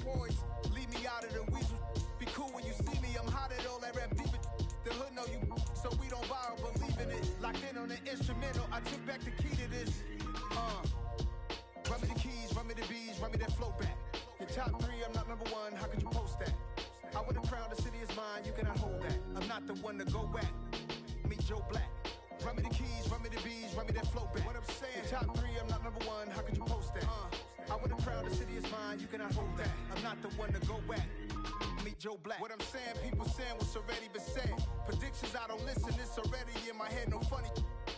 poise. Leave me out of the weasel. Be cool when you see me. I'm hot at all that rap deep. The hood know you, so we don't borrow, believe in it. Locked in on the instrumental. I took back the key to this. Run me the keys, run me the bees, run me that flow back. Your top 3, I'm not number 1. How could you post that? I would have crowned the city is mine. You cannot hold that. I'm not the one to go back. Meet Joe Black. Run me the keys, run me the bees, run me that flow back. What I'm saying, top 3, I'm not number 1. How could you post that? I would have crowned the city is mine. You cannot hold that. I'm not the one to go back. Meet Joe Black. What I'm saying, people saying what's already been said. Predictions, I don't listen. It's already in my head. No funny.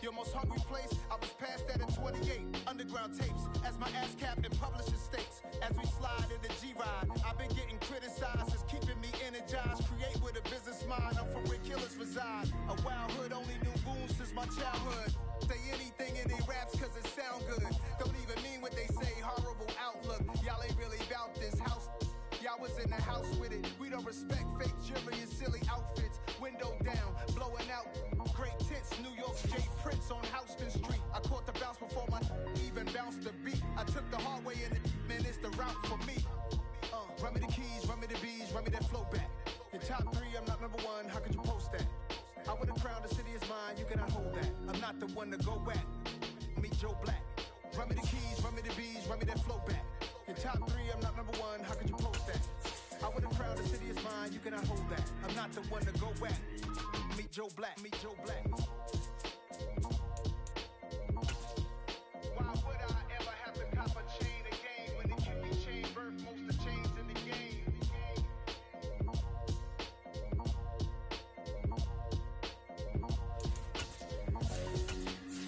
Your most hungry place, I was past that at 28. Underground tapes, as my ass cap in publishing states. As we slide in the G-Ride, I've been getting criticized. It's keeping me energized. Create with a business mind. I'm from where killers reside. A wild hood, only knew goons since my childhood. Say anything in they raps cause it sound good. Don't even mean what they say, horrible outlook. Y'all ain't really about this house. Y'all was in the house with it. We don't respect fake jewelry and silly outfits. Window down, blowing out. Great tits, New York's J. Prince on Houston Street. I caught the bounce before my even bounced the beat. I took the hard way in it, man, it's the route for me. Run me the keys, run me the bees, run me that flow back. Your top 3, I'm not number 1. How could you post that? I would have crowned the city is mine. You cannot hold that. I'm not the one to go back. Meet Joe Black. Run me the keys, run me the bees, run me that flow back. Your top 3, I'm not number 1. How could you post that? I would have crowned the city is mine. You cannot hold that. I'm not the one to go back. Meet Joe Black. Meet Joe Black. Why would I ever have to cop a chain again when it can be chain birth most of the chains in the game?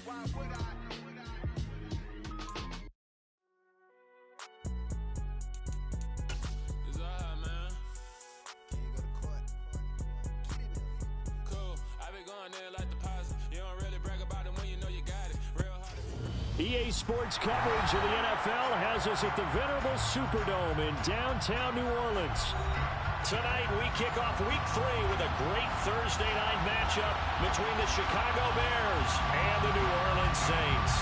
Why would I? EA Sports coverage of the NFL has us at the venerable Superdome in downtown New Orleans. Tonight, we kick off Week 3 with a great Thursday night matchup between the Chicago Bears and the New Orleans Saints.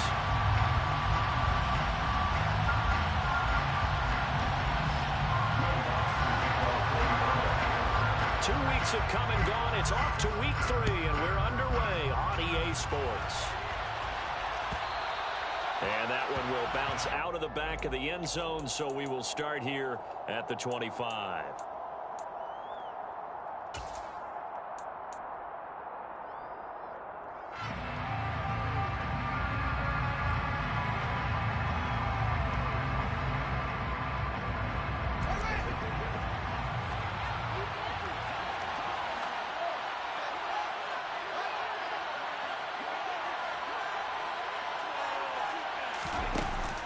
Two weeks have come and gone. It's off to Week 3, and we're underway on EA Sports. And that one will bounce out of the back of the end zone, so we will start here at the 25.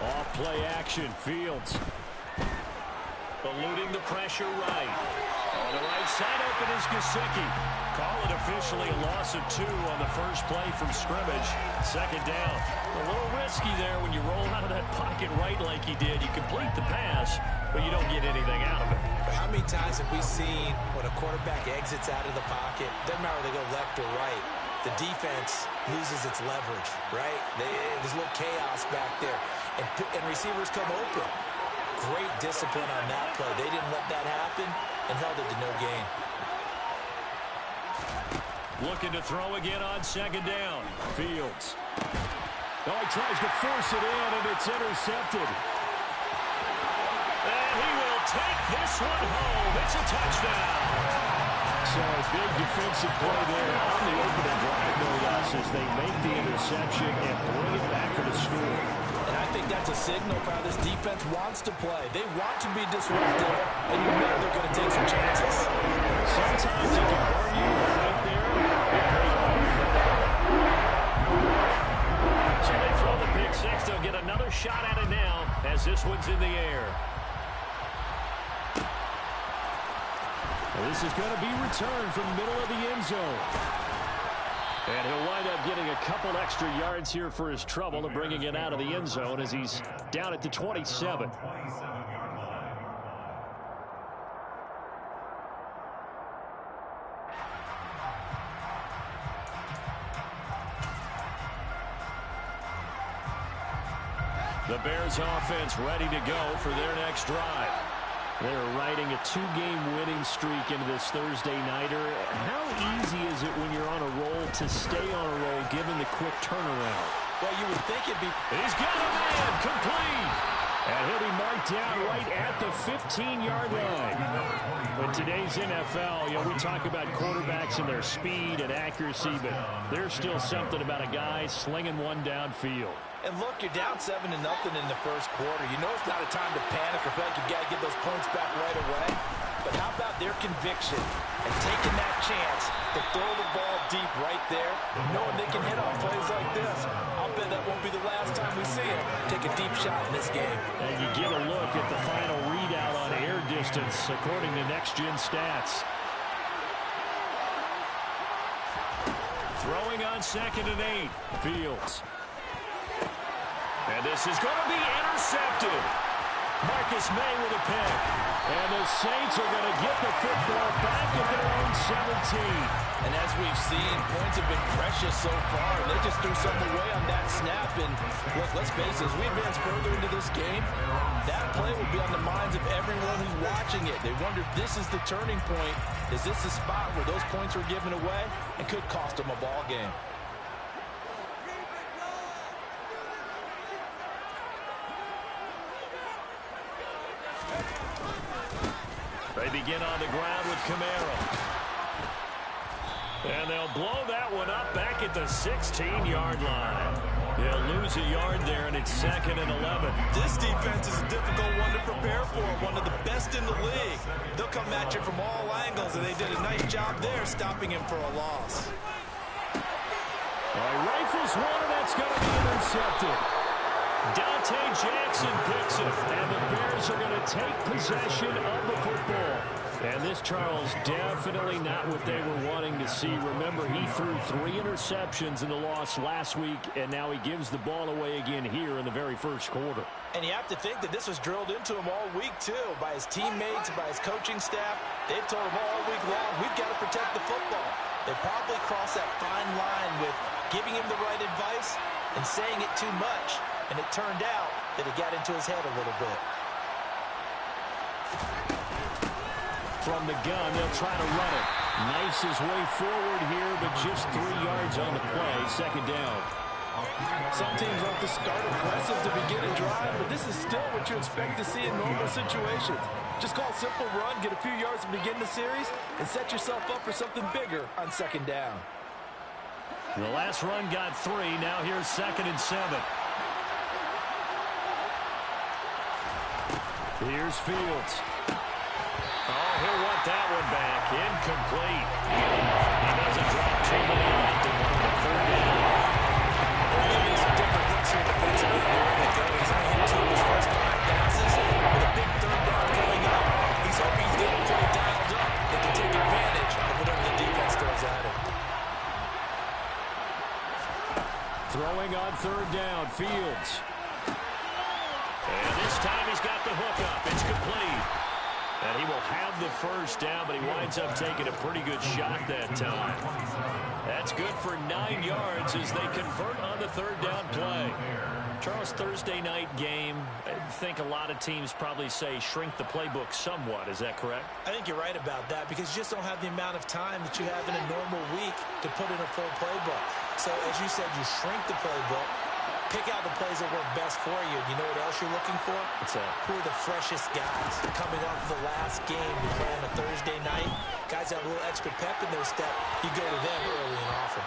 Off-play action, Fields. Eluding the pressure right. On the right side open is Gesicki. Call it officially a loss of 2 on the first play from scrimmage. Second down. A little risky there when you roll out of that pocket right like he did. You complete the pass, but you don't get anything out of it. How many times have we seen when a quarterback exits out of the pocket, doesn't matter whether they go left or right, the defense loses its leverage, right? There's a little chaos back there. And receivers come open. Great discipline on that play. They didn't let that happen and held it to no gain. Looking to throw again on second down. Fields. Oh, he tries to force it in, and it's intercepted. And he will take this one home. It's a touchdown. So a big defensive play there on the opening drive, no less, as they make the interception and bring it back for the score. And I think that's a signal for how this defense wants to play. They want to be disruptive, and you know they're going to take some chances. Sometimes it can burn you right there. It pays off. So they throw the pick six. They'll get another shot at it now as this one's in the air. This is going to be returned from the middle of the end zone. And he'll wind up getting a couple extra yards here for his trouble and bringing it out of the end zone as he's down at the 27. The Bears offense ready to go for their next drive. They're riding a 2-game winning streak into this Thursday nighter. How easy is it when you're on a roll to stay on a roll given the quick turnaround? Well, you would think it'd be... He's got a man complete. And he'll be marked down right at the 15-yard line. In today's NFL, we talk about quarterbacks and their speed and accuracy, but there's still something about a guy slinging one downfield. And look, you're down 7-0 in the first quarter. You know it's not a time to panic or feel like you've got to get those points back right away. But how about their conviction and taking that chance to throw the ball deep right there, knowing they can hit on plays like this? I'll bet that won't be the last time we see him take a deep shot in this game. And you get a look at the final readout on air distance, according to Next Gen Stats. Throwing on 2nd and 8. Fields. And this is going to be intercepted. Marcus May with a pick. And the Saints are going to get the football back at their own 17. And as we've seen, points have been precious so far. They just threw something away on that snap. And look, let's face it, as we advance further into this game, that play will be on the minds of everyone who's watching it. They wonder if this is the turning point. Is this the spot where those points were given away and could cost them a ball game? They begin on the ground with Kamara. And they'll blow that one up back at the 16-yard line. They'll lose a yard there, and it's 2nd and 11. This defense is a difficult one to prepare for, one of the best in the league. They'll come at you from all angles, and they did a nice job there stopping him for a loss. Rifles one, and that's going to be intercepted. Dante Jackson picks it, and the Bears are going to take possession of the football. And this, Charles, definitely not what they were wanting to see. Remember, he threw 3 interceptions in the loss last week, and now he gives the ball away again here in the very first quarter. And you have to think that this was drilled into him all week, too, by his teammates, by his coaching staff. They've told him all week long, we've got to protect the football. They probably crossed that fine line with giving him the right advice and saying it too much. And it turned out that it got into his head a little bit. From the gun, they'll try to run it. Knifes his way forward here, but just 3 yards on the play. 2nd down. Some teams like to start aggressive to begin a drive, but this is still what you expect to see in normal situations. Just call a simple run, get a few yards to begin the series, and set yourself up for something bigger on 2nd down. The last run got 3. Now here's 2nd and 7. Here's Fields. Oh, he'll want that one back. Incomplete. He doesn't drop too many left in one of the 3rd down. We're getting some different looks here defensively. He's on into his first 5 passes with a big 3rd down coming up. He's hoping he's getting pretty dialed up. They can take advantage of whatever the defense throws at him. Throwing on 3rd down, Fields. And this time he's got the hook up. It's complete. And he will have the first down, but he winds up taking a pretty good shot that time. That's good for 9 yards as they convert on the 3rd down play. Charles, Thursday night game, I think a lot of teams probably say shrink the playbook somewhat. Is that correct? I think you're right about that because you just don't have the amount of time that you have in a normal week to put in a full playbook. So, as you said, you shrink the playbook. Pick out the plays that work best for you. You know what else you're looking for? What's that? Who are the freshest guys coming off the last game you play on a Thursday night? Guys have a little extra pep in their step. You go to them early and often.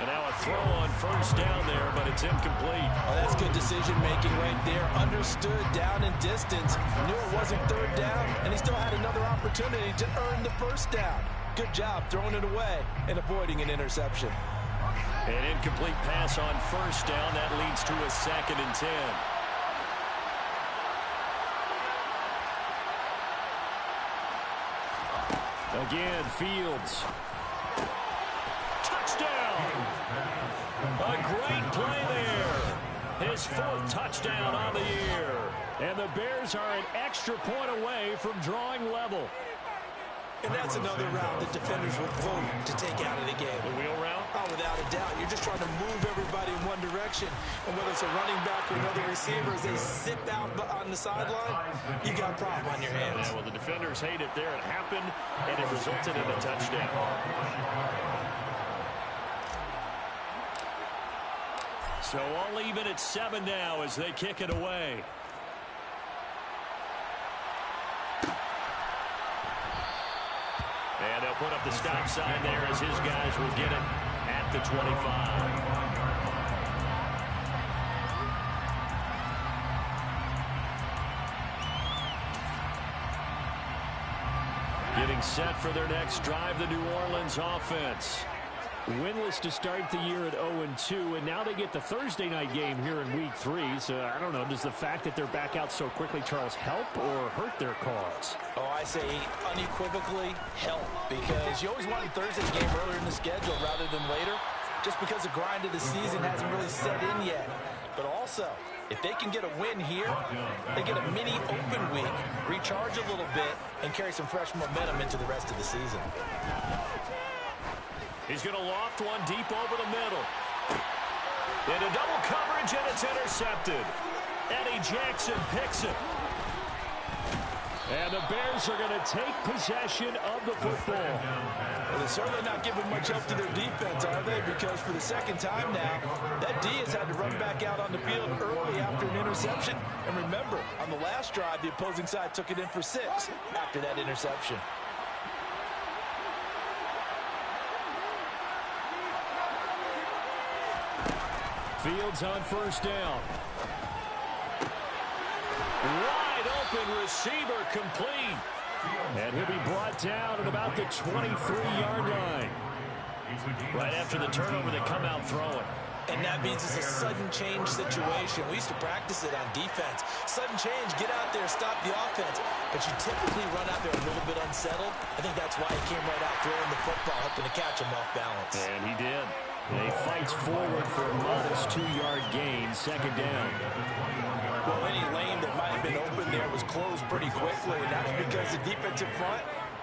And now a throw on 1st down there, but it's incomplete. Oh, that's good decision-making right there. Understood down and distance. Knew it wasn't 3rd down, and he still had another opportunity to earn the 1st down. Good job throwing it away and avoiding an interception. An incomplete pass on 1st down. That leads to a 2nd and 10. Again, Fields. Touchdown! A great play there. His 4th touchdown on the year. And the Bears are an extra point away from drawing level. And that's another route that defenders will vote to take out of the game. The wheel route? Oh, without a doubt. You're just trying to move everybody in one direction. And whether it's a running back or another receiver, as they sit out on the sideline, you got a problem on your hands. Yeah, well, the defenders hate it there. It happened, and it resulted in a touchdown. So all even at 7 now as they kick it away. And they'll put up the stop sign there as his guys will get it at the 25. Getting set for their next drive, the New Orleans offense. Winless to start the year at 0-2, and now they get the Thursday night game here in Week 3. So, I don't know, does the fact that they're back out so quickly, Charles, help or hurt their cause? Oh, I say unequivocally help, because you always wanted Thursday's game earlier in the schedule rather than later, just because the grind of the season hasn't really set in yet. But also, if they can get a win here, they get a mini open week, recharge a little bit, and carry some fresh momentum into the rest of the season. He's going to loft one deep over the middle. Into double coverage, and it's intercepted. Eddie Jackson picks it. And the Bears are going to take possession of the football. Well, they're certainly not giving much help to their defense, are they? Because for the second time now, that D has had to run back out on the field early after an interception. And remember, on the last drive, the opposing side took it in for 6 after that interception. Fields on first down. Wide open receiver complete. And he'll be brought down at about the 23-yard line. Right after the turnover, they come out throwing. And that means it's a sudden change situation. We used to practice it on defense. Sudden change, get out there, stop the offense. But you typically run out there a little bit unsettled. I think that's why he came right out throwing the football, hoping to catch him off balance. And he did. And he fights forward for a modest 2-yard gain, second down. Well, any lane that might have been open there was closed pretty quickly, and that's because the defensive front,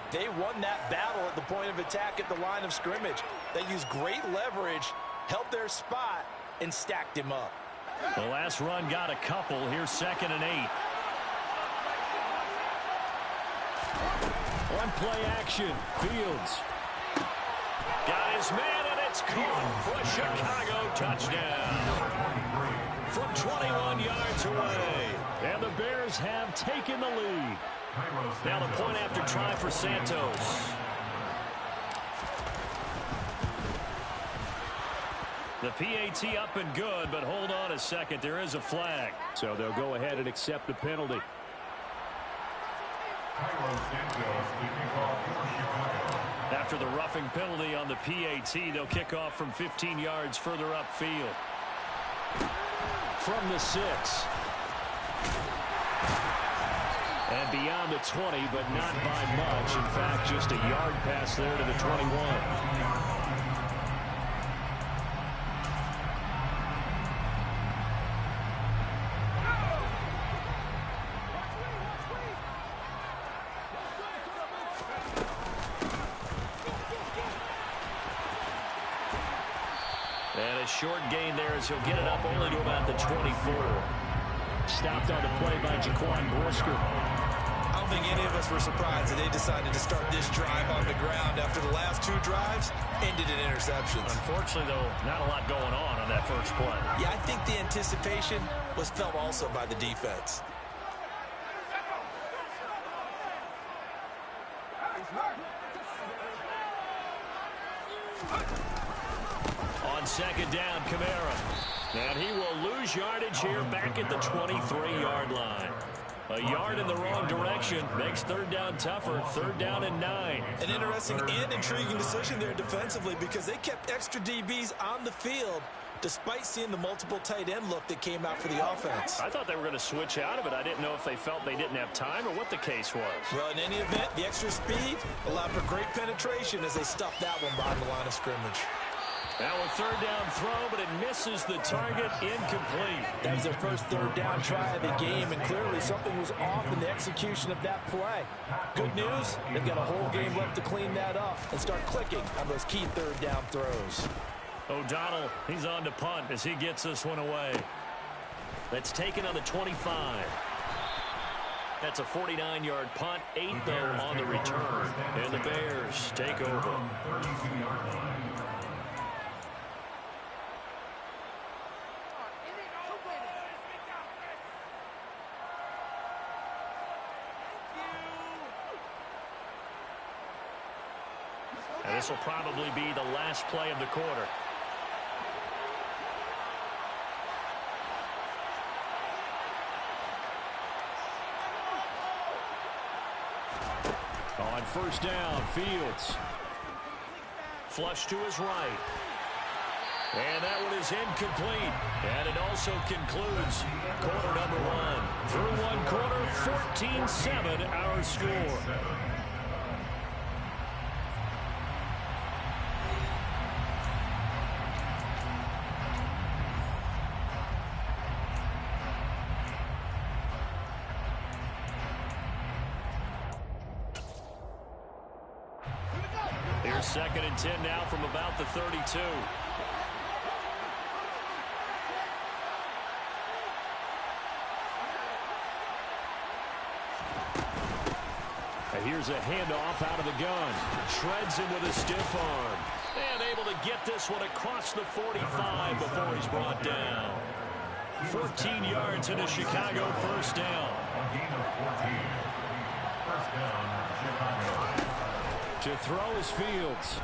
they won that battle at the point of attack at the line of scrimmage. They used great leverage, held their spot, and stacked him up. The last run got a couple. Here's 2nd and 8. On play action, Fields. Got his man, and it's caught for a Chicago touchdown. From 21 yards away. And the Bears have taken the lead. Now the point after try for Santos. The PAT up and good, but hold on a second. There is a flag. So they'll go ahead and accept the penalty. After the roughing penalty on the PAT, they'll kick off from 15 yards further upfield. From the 6. And beyond the 20, but not by much. In fact, just a yard pass there to the 21. And a short gain there as he'll get it up only to about the 24. Stopped on the play by Jaquan Brisker. I don't think any of us were surprised that they decided to start this drive on the ground after the last 2 drives ended in interceptions. Unfortunately, though, not a lot going on that first play. Yeah, I think the anticipation was felt also by the defense. On 2nd down, Kamara. And he will lose yardage here back at the 23-yard line. A yard in the wrong direction makes 3rd down tougher. 3rd down and 9. An interesting and intriguing decision there defensively, because they kept extra DBs on the field despite seeing the multiple tight end look that came out for the offense. I thought they were going to switch out of it. I didn't know if they felt they didn't have time or what the case was. Well, in any event, the extra speed allowed for great penetration as they stuffed that one behind the line of scrimmage. Now a third down throw, but it misses the target, incomplete. That was their first third down try of the game, and clearly something was off in the execution of that play. Good news, they've got a whole game left to clean that up and start clicking on those key third down throws. O'Donnell, he's on to punt as he gets this one away. That's taken on the 25. That's a 49-yard punt, 8 though on the return. And the Bears take over. And this will probably be the last play of the quarter. On first down, Fields. Flush to his right. And that one is incomplete. And it also concludes quarter number one. Through one quarter, 14-7 our score. Here's 2nd and 10 now from about the 32. And here's a handoff out of the gun. Shreds him with a stiff arm. And able to get this one across the 45 before he's brought down. 14 yards in a Chicago first down. To throw is Fields.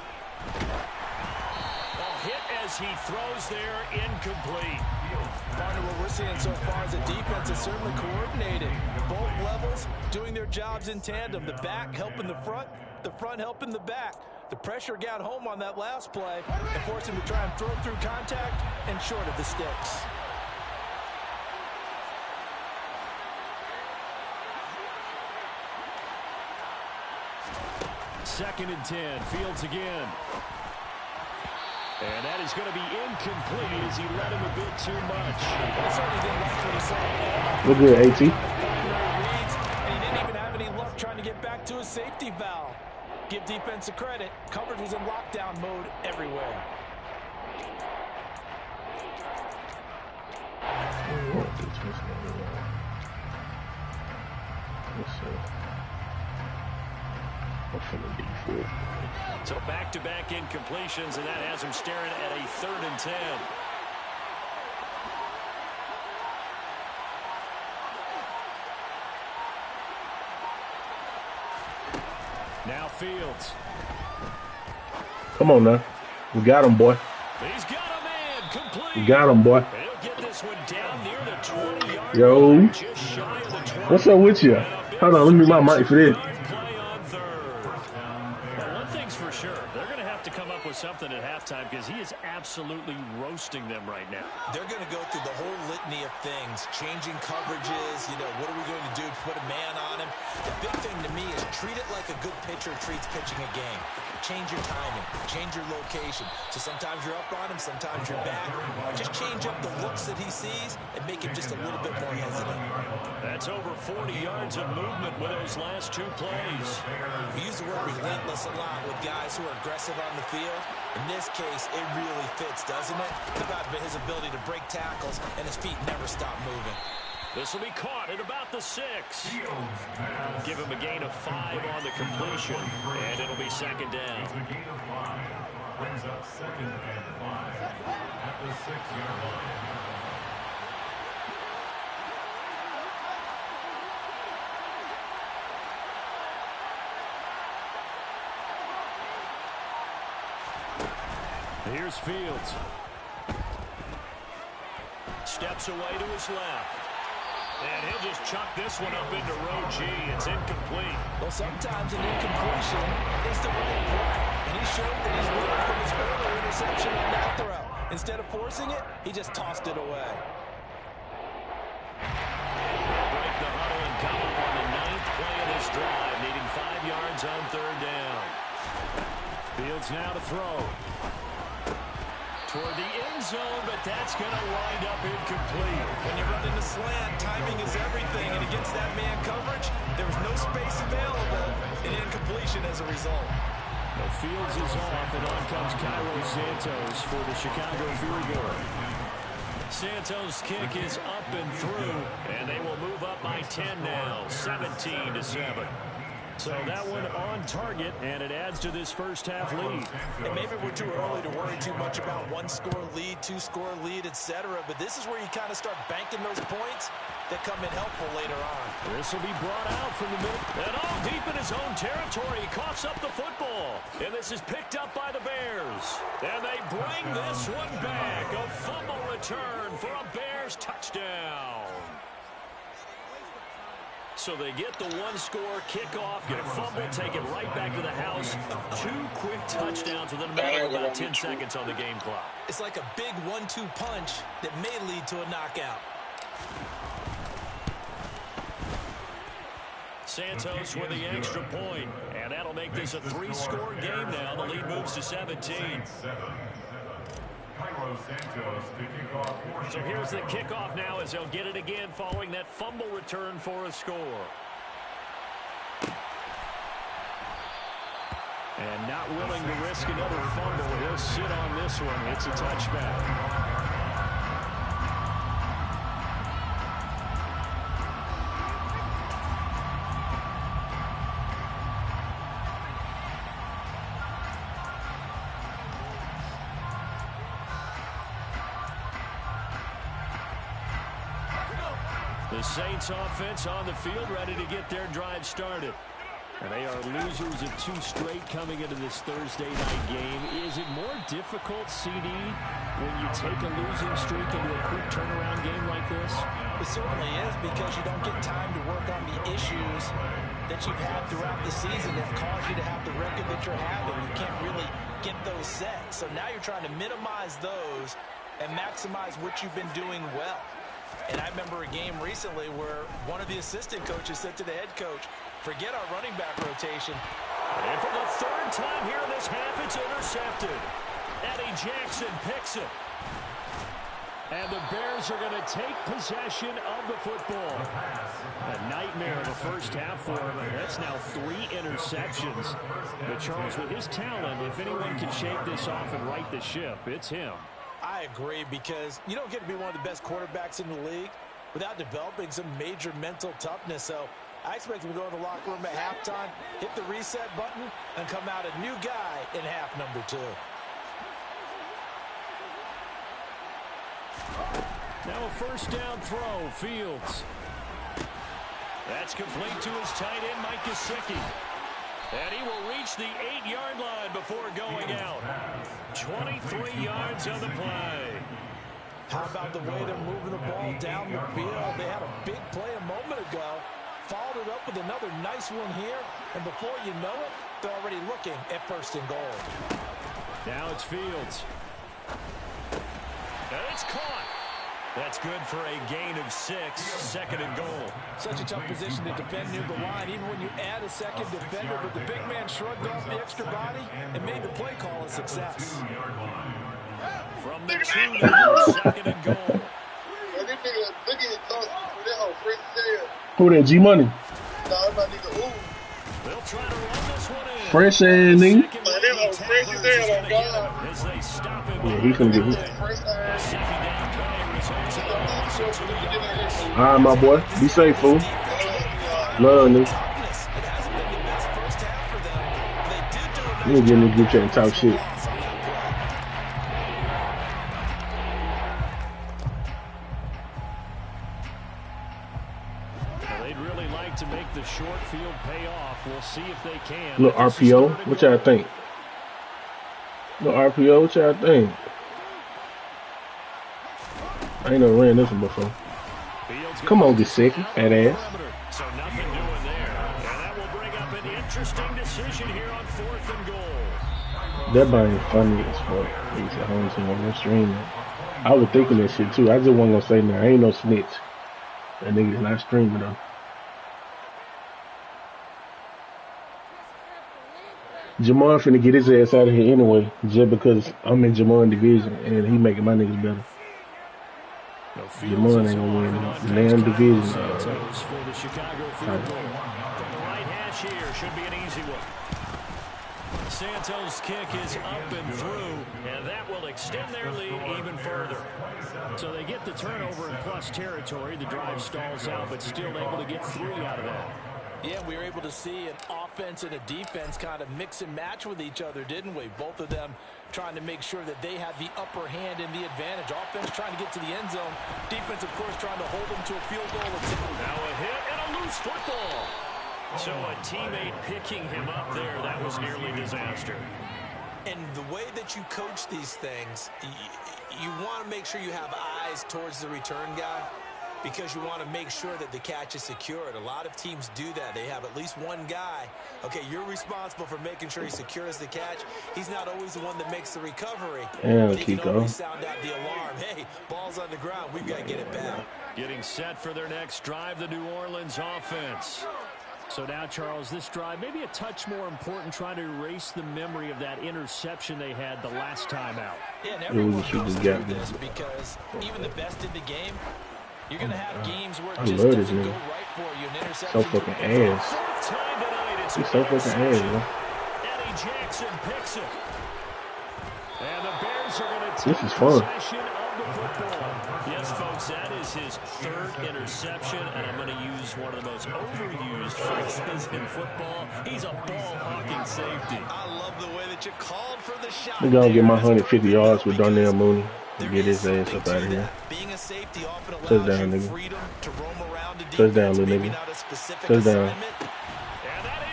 A hit as he throws there, incomplete. Partner, what we're seeing so far is the defense is certainly coordinated. Both levels doing their jobs in tandem. The back helping the front helping the back. The pressure got home on that last play and forced him to try and throw through contact and short of the sticks. Second and 10. Fields again. And that is going to be incomplete as he let him a bit too much. We're good, AT. And he didn't even have any luck trying to get back to his safety valve. Give defense a credit. Coverage was in lockdown mode everywhere. So back-to-back incompletions, and that has him staring at a 3rd and 10. Now Fields. Come on now. We got him, boy. He's got a man. Complete. We got him, boy. And he'll get this one down near the 20-yard Yo. line, just shy of the 20. What's up with you? Hold on, let me mute my mic for this. Something at halftime because he is absolutely roasting them right now. They're going to go through the whole litany of things, changing coverages, what are we going to do to put a man on him? The big thing to me is treat it like a good pitcher treats pitching a game. Change your timing, change your location. So sometimes you're up on him, sometimes you're back. Just change up the looks that he sees and make him just a little bit more hesitant. That's over 40 yards of movement with those last 2 plays. We use the word relentless a lot with guys who are aggressive on the field. In this case, it really fits, doesn't it? It's about his ability to break tackles, and his feet never stop moving. This will be caught at about the 6. Give him a gain of 5 on the completion, and it'll be 2nd down. Gain of 5 brings up 2nd and 5 at the 6-yard line. Here's Fields. Steps away to his left. And he'll just chuck this one up into row G. It's incomplete. Well, sometimes an incompletion is the right play. And he showed that he's learned from his earlier interception on that throw. Instead of forcing it, he just tossed it away. Break the huddle and come up on the 9th play of this drive, needing 5 yards on 3rd down. Fields now to throw. toward the end zone, but that's going to wind up incomplete. When you run into slant, timing is everything, and against that man coverage, there was no space available, and incompletion as a result. The Fields is off, and on comes Cairo Santos for the Chicago field goal. Santos' kick is up and through, and they will move up by 10 now, 17-7. So that one on target, and it adds to this first half lead. And maybe we're too early to worry too much about one-score lead, two-score lead, etc. But this is where you kind of start banking those points that come in helpful later on. This will be brought out from the middle. And all deep in his own territory, he coughs up the football. And this is picked up by the Bears. And they bring this one back. A fumble return for a Bears touchdown. So they get the one-score kickoff, get a fumble, take it right back to the house. 2 quick touchdowns within a matter of about 10 seconds on the game clock. It's like a big 1-2 punch that may lead to a knockout. Santos with the extra point, and that'll make this a 3-score game now. The lead moves to 17. So here's the kickoff now as they'll get it again following that fumble return for a score. And not willing to risk another fumble, he'll sit on this one. It's a touchback. The Saints offense on the field ready to get their drive started. And they are losers of 2 straight coming into this Thursday night game. Is it more difficult, CD, when you take a losing streak into a quick turnaround game like this? It certainly is, because you don't get time to work on the issues that you've had throughout the season that caused you to have the record that you're having. You can't really get those set. So now you're trying to minimize those and maximize what you've been doing well. And I remember a game recently where one of the assistant coaches said to the head coach, forget our running back rotation. And for the 3rd time here in this half, it's intercepted. Eddie Jackson picks it. And the Bears are going to take possession of the football. A nightmare of the first half for him. That's now 3 interceptions. But Charles, with his talent, if anyone can shake this off and right the ship, it's him. I agree, because you don't get to be one of the best quarterbacks in the league without developing some major mental toughness. So I expect him to go in the locker room at halftime, hit the reset button, and come out a new guy in half number 2. Now a first down throw, Fields. That's complete to his tight end, Mike Gesicki. And he will reach the 8-yard line before going out. 23 yards on the play. How about the way they're moving the ball down the field? They had a big play a moment ago, followed it up with another nice one here, and before you know it, they're already looking at 1st and goal. Now it's Fields. And it's caught. That's good for a gain of 6, 2nd and goal. Such a tough position to defend near the line, even when you add a second defender, but the big man shrugged off the extra body and made the play call a success. From the 2 now, 2nd and goal. Who that, G-Money? They'll try to run this one in. Fresh and nigga. As they stop him. Yeah, he's gonna get hit. All right, my boy. Be safe, fool. Love, nigga. You ain't getting in the group chat and talk shit. They'd really like to make the short field pay off. We'll see if they can. Little RPO. What y'all think? Little RPO. What y'all think? I ain't never ran this one before. Come on, Gesicki, fat ass. So nothing doing there. And that will bring up an interesting decision here on 4th and goal. That body is funny as fuck. He's at home to him streaming. I was thinking that shit too. I just wasn't gonna say nothing. I ain't no snitch. That nigga's not streaming though. Jamon finna get his ass out of here anyway, just because I'm in Jamon division and he making my niggas better. Jamon ain't gonna win the damn division. For the Chicago field goal. From the right hash here, should be an easy one. Santos' kick is up and through, and that will extend their lead even further. So they get the turnover in plus territory. The drive stalls out, but still able to get 3 out of that. Yeah, we were able to see an offense and a defense kind of mix and match with each other, didn't we? Both of them trying to make sure that they had the upper hand and the advantage. Offense trying to get to the end zone. Defense, of course, trying to hold them to a field goal attempt. Now a hit and a loose football. So a teammate picking him up there, that was nearly disaster. And the way that you coach these things, you want to make sure you have eyes towards the return guy, because you want to make sure that the catch is secured. A lot of teams do that. They have at least one guy. Okay, you're responsible for making sure he secures the catch. He's not always the one that makes the recovery. Yeah, he can always sound out the alarm. Hey, ball's on the ground. We've got to get it back. Getting set for their next drive, the New Orleans offense. So now, Charles, this drive maybe a touch more important, trying to erase the memory of that interception they had the last time out. Yeah, and everyone goes through this because even the best in the game, you're going to have games where it just doesn't go right for you. An interception. So fucking ass. He's so fucking ass, bro. Eddie Jackson picks it. And the Bears are going to take this is fun. possession of the football. Yes, folks, that is his 3rd interception, and I'm going to use one of the most overused phrases in football. He's a ball-hawking safety. I love the way that you called for the shot. We're going to get my 150 yards with Darnell Mooney and get his ass up out of here. Being a safety often allows Touchdown, you nigga. freedom to roam around the defense, Touchdown, little maybe nigga. not a specific Touchdown. assignment.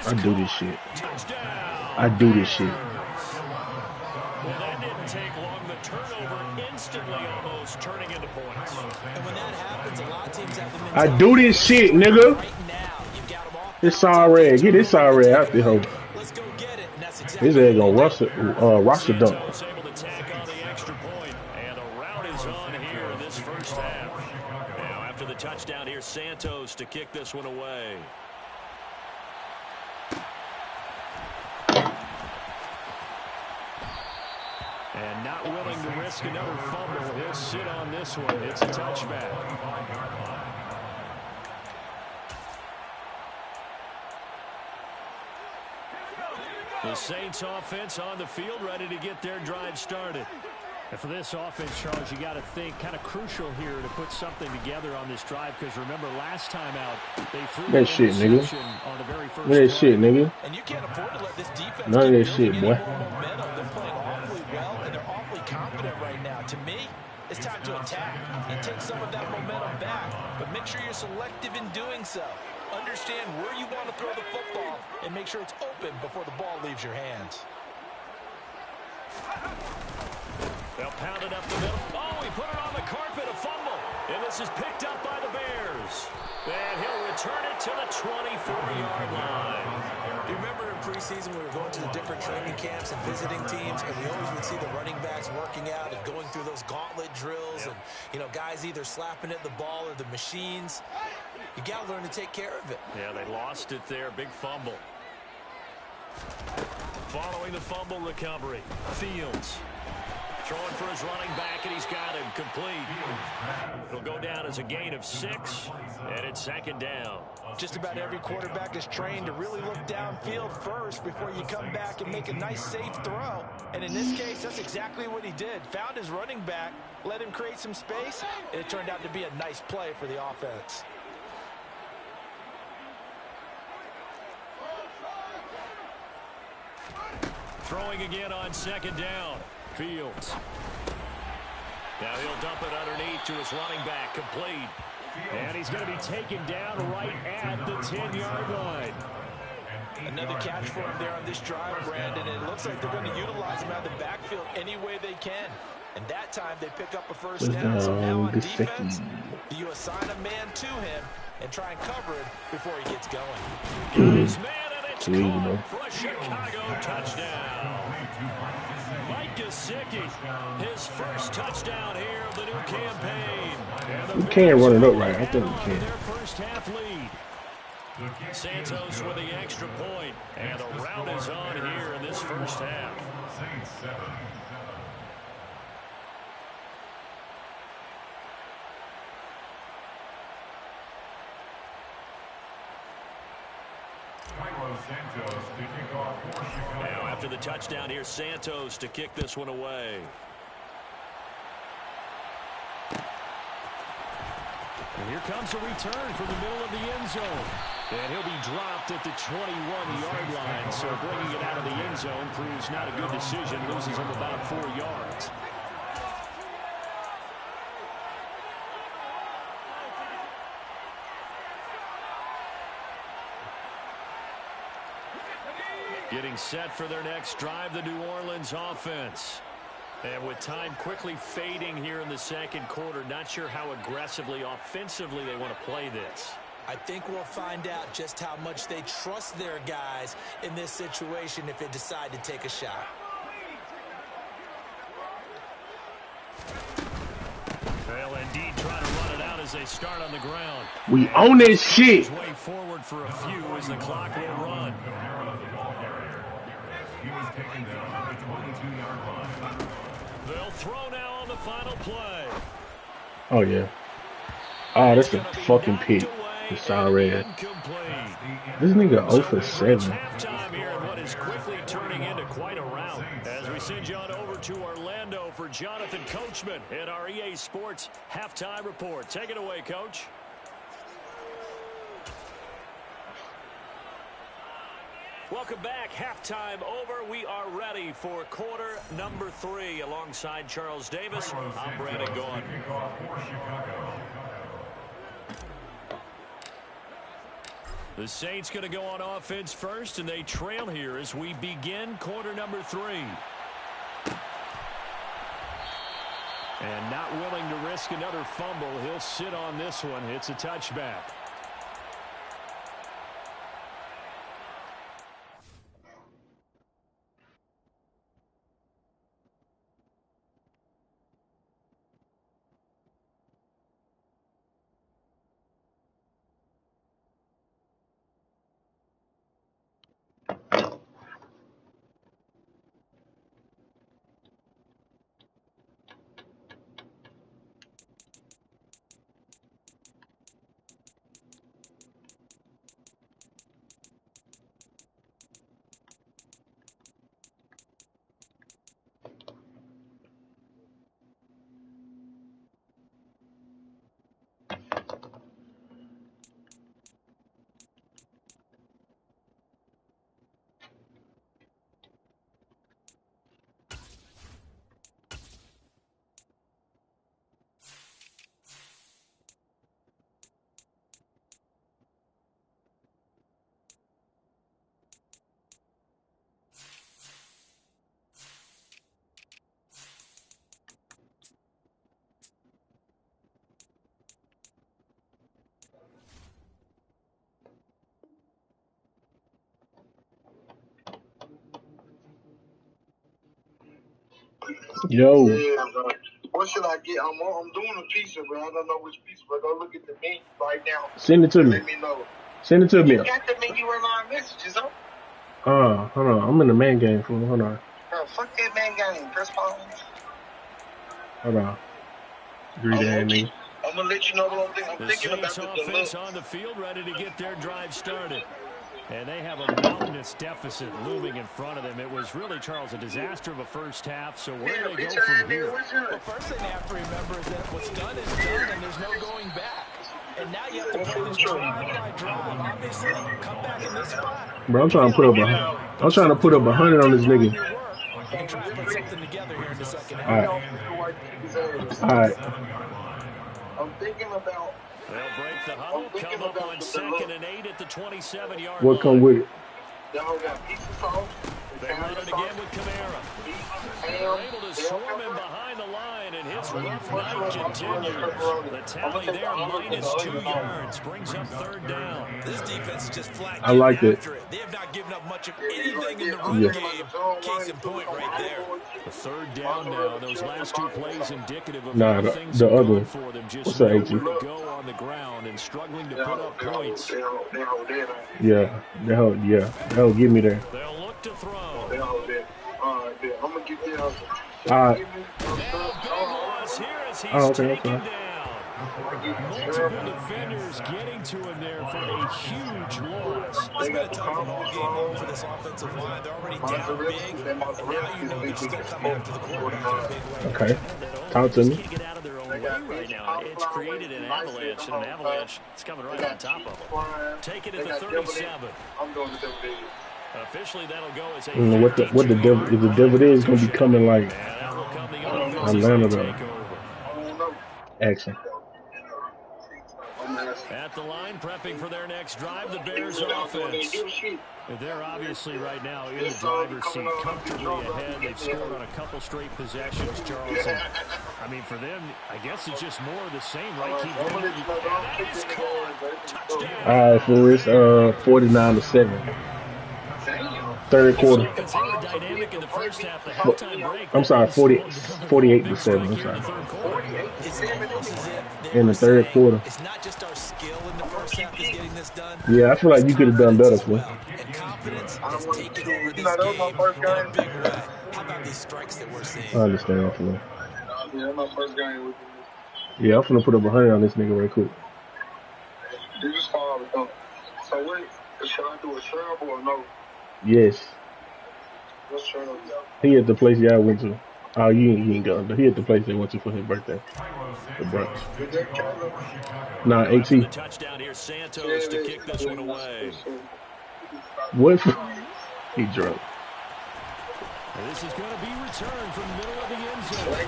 I do this shit. Touchdown. I do this shit. Well, that didn't take long. The turnover instantly almost turning into points. And when that happens, a lot of teams have the I do this shit, nigga. right now. You've got them off. It's sorry. Get this sorry out there, hoe. Let's go get it. And that's exactly His ass gonna roster dunk. Santos able to tack on the extra point, and a route is on here in this first half. Now, after the touchdown here, Santos to kick this one away. And not willing to risk another fumble. He'll sit on this one. It's a touchback. The Saints offense on the field, ready to get their drive started. And for this offense, Charles, you got to think kind of crucial here to put something together on this drive, because remember last time out they threw that shit, nigga. on the very first That shit, nigga. And you can't afford to let this defense None of that keep shit, building boy. any more momentum. They're playing awfully well, and they're awfully confident right now. To me, it's time to attack and take some of that momentum back, but make sure you're selective in doing so. Understand where you want to throw the football and make sure it's open before the ball leaves your hands. They'll pound it up the middle. Oh, he put it on the carpet, a fumble. And this is picked up by the Bears. And he'll return it to the 24-yard line. You remember in preseason we were going to the different training camps and visiting teams, and we always would see the running backs working out and going through those gauntlet drills, and, you know, guys either slapping at the ball or the machines. You got to learn to take care of it. Yeah, they lost it there. Big fumble. Following the fumble recovery, Fields throwing for his running back, and he's got him complete. It'll go down as a gain of 6, and it's second down. Just about every quarterback is trained to really look downfield first before you come back and make a nice, safe throw. And in this case, that's exactly what he did. Found his running back, let him create some space, and it turned out to be a nice play for the offense. Throwing again on second down. Fields. Now he'll dump it underneath to his running back, complete. And he's going to be taken down right at the 10-yard line. Another catch for him there on this drive, Brandon. And it looks like they're going to utilize him out of the backfield any way they can. And that time they pick up a first down. So now on defense, you assign a man to him and try and cover it before he gets going. Got his man, and it's caught for a Chicago touchdown. Mike Gesicki, his first touchdown here of the new campaign. We can't run it up right. I think we can. Their first half lead. Santos with the extra point, and the rout is on here in this first half. Saints 7. Santos to kick off for Chicago. Now after the touchdown here, Santos to kick this one away. And here comes a return from the middle of the end zone. And he'll be dropped at the 21-yard line. So bringing it out of the end zone proves not a good decision. Loses him about 4 yards. Getting set for their next drive, the New Orleans offense. And with time quickly fading here in the second quarter, not sure how aggressively, offensively they want to play this. I think we'll find out just how much they trust their guys in this situation if they decide to take a shot. They'll indeed try to run it out as they start on the ground. We own this shit. Way forward for a few as the clock will run. He was taken down at the 22-yard line. They'll throw now on the final play. Oh, yeah. Oh, that's a fucking pick. The sour red. This nigga 0 for 7. Halftime here in what is quickly turning into quite a rout. As we send you on over to Orlando for Jonathan Coachman in our EA Sports Halftime Report. Take it away, Coach. Welcome back. Halftime over. We are ready for quarter number 3 alongside Charles Davis. I'm Brandon Gaughan. The Saints going to go on offense first, and they trail here as we begin quarter number 3. And not willing to risk another fumble. He'll sit on this one. It's a touchback. Yo. Yeah, bro. What should I get? I'm doing a pizza, but I don't know which pizza. But go look at the menu right now. Send it to me. Let me know. Send it to me. You got the menu in our messages, huh? Hold on. I'm in the man game. Hold on. Bro, fuck that man game. Press pause. Hold on. Greedy at me. I'm gonna let you know what I'm The thinking about Saints the offense on the field ready to get their drive started. And they have a mountainous deficit looming in front of them. It was really, Charles, a disaster of a first half. So where do they go from here? The first thing they have to remember is that what's done is done, and there's no going back. And now you have to play this drive. Obviously, come back in this spot. Bro, I'm trying to put up 100 on this nigga. And try to put something together here in the second half. All right. I'm thinking about. They'll break the huddle, come up on 2nd and 8 at the 27-yard line. What come with it? Y'all got pizza sauce, They run it again with Kamara. They're able to swarm him behind the line, and his rough night continues. The tally there, -2 yards, brings up 3rd down. This defense is just flat. I like it. They have not given up much of anything in the run game. Case in point right there. The 3rd down now. Those last 2 plays indicative of Nah, how the things are other going one. for them. Just What's that, nowhere AG? to go on the ground and struggling to put up points. Yeah, that'll get me there. They'll look to throw. I'm gonna get there. Alright. Big loss here as he's Oh, okay, taken okay. down. Multiple defenders getting to him there for a huge loss. It's been a tough ball game for this offensive line. They're already down big, and now you know they're still coming after the quarterback in a big way. Okay. Talk to me. Can't get out of their own way right now. It's created an avalanche, and an avalanche is coming right on top of them. Take it at the 37. I'm doing the double digit. Officially, that'll go as a What the devil, if the devil is gonna be coming like and that will come the Atlanta offensive though. takeover. Action. At the line, prepping for their next drive, the Bears offense. They're obviously right now in the driver's seat, comfortably ahead. They've scored on a couple straight possessions, Charles. And, I mean, for them, I guess it's just more of the same, right? Keep going. And that is caught. Touchdown. All right, for it's 49-7. 3rd quarter. They were dynamic in the first half. The halftime break. I'm sorry, 48-7. I'm sorry. It's almost as if In the 3rd quarter. it's not just our skill in the first half that's getting this done. Yeah, I feel like you could have done better, Phil. And confidence is taking over this game in a big way. How about these strikes that we're seeing? I understand, Phil. Yeah, my first game with Yeah, I'm finna put up 100 on this nigga right quick. you. Just follow the thumb. So wait, should I do a travel or no? Yes. What's travel? He at the place y'all went to. Oh, you ain't going. He at the place they went to for his birthday. The brunch. Nah, AT. The touchdown here, Santos to kick this one away. What? He drunk. This is going to be returned from the middle of the end zone. And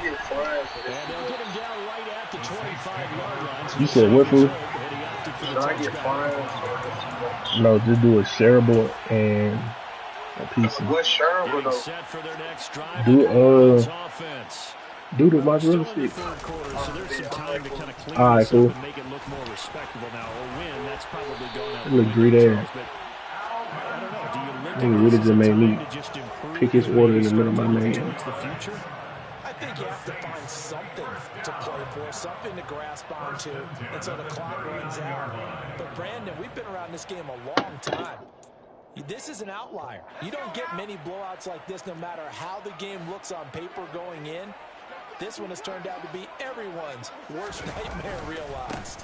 they'll get him down right at the 25-yard line. So You said what, fool? and he opted for the touchback. No, just do a shareable and a piece of. What's shareable Getting though? set for their next drive. Do, offense. Do the Still in mozzarella the stick. 3rd quarter, so there's some time to kind of clean All right, this cool. up and make it look more respectable now. A win, that's probably going out. That look the great window, ass. Charles, but I don't know. Do you look Nigga at really this as just a made time me to just improve pick his and order maybe in the middle of start my to look name. towards the future? I think you have to find something to play for, something to grasp onto until the clock runs out. But Brandon, we've been around this game a long time. This is an outlier. You don't get many blowouts like this no matter how the game looks on paper going in. This one has turned out to be everyone's worst nightmare realized.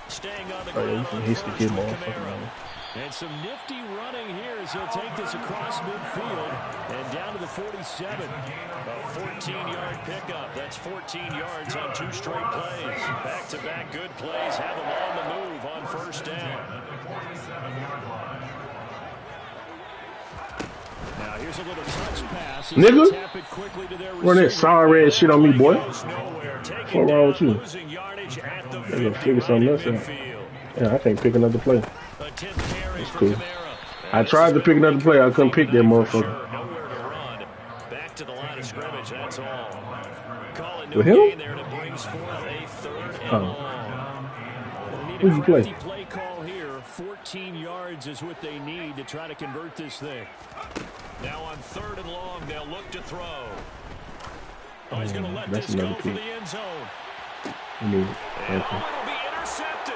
Staying on the Oh, yeah, ground you can on hit the first kid with motherfucker, Kamara. man. And some nifty running here as he'll take this across midfield and down to the 47. A 14-yard pickup. That's 14 yards on 2 straight plays. Back-to-back good plays have him on the move on first down. Now here's a little touch pass. Nigga, Tap it quickly to their run that receiver. sour ass shit on me, boy. Goes nowhere. Taken What's wrong with down, you? losing yardage at the They gonna 50, figure something right else in out. midfield. Yeah, I can't pick another play. A 10th carry for cool. Kamara. I tried to pick another play. I couldn't pick that motherfucker. Nowhere to run. Back to the line of scrimmage. That's all. Call it no With him? gain there, and it brings forth a 3rd and Oh. long. They need Who'd a you play? crafty play call here. 14 yards is what they need to try to convert this thing. Now on 3rd and long, they'll look to throw. Oh, he's going to let That's this go another for pick. the end zone. I mean, And okay. it'll be intercepted.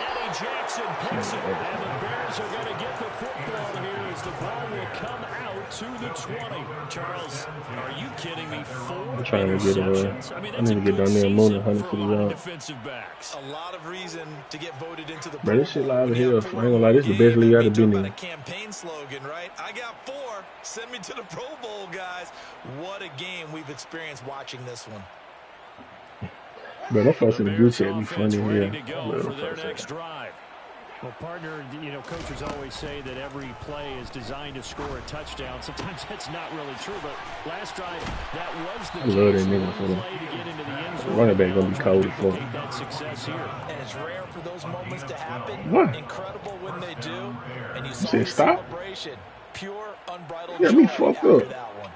Eddie Jackson picks it, and the Bears are going to get the football here as the ball will come out to the 20. Charles, are you kidding me? 4 I'm trying to get interceptions. I mean, I that's need a to get good down there and moon season 100 for for a the lot of yard. defensive backs. A lot of reason to get voted into the Bro, this shit live as hell. I ain't Pro gonna lie, this is the best league I've been About a in. campaign slogan, right? I got 4. Send me to the Pro Bowl, guys. What a game we've experienced watching this one. Bro, that folks in the group Bears chat be offense funny ready here. to go for their next drive. Well, partner, you know, coaches always say that every play is designed to score a touchdown. Sometimes that's not really true, but last drive, that was the I love case. that nigga One for them. play to get into the end zone. Running back gonna be Now cold trying as to fuck. duplicate that success here. And it's rare for those moments to happen. What? Incredible when they do. And you said saw the stop? celebration. pure, unbridled Yeah, joy me fucked after up. that one.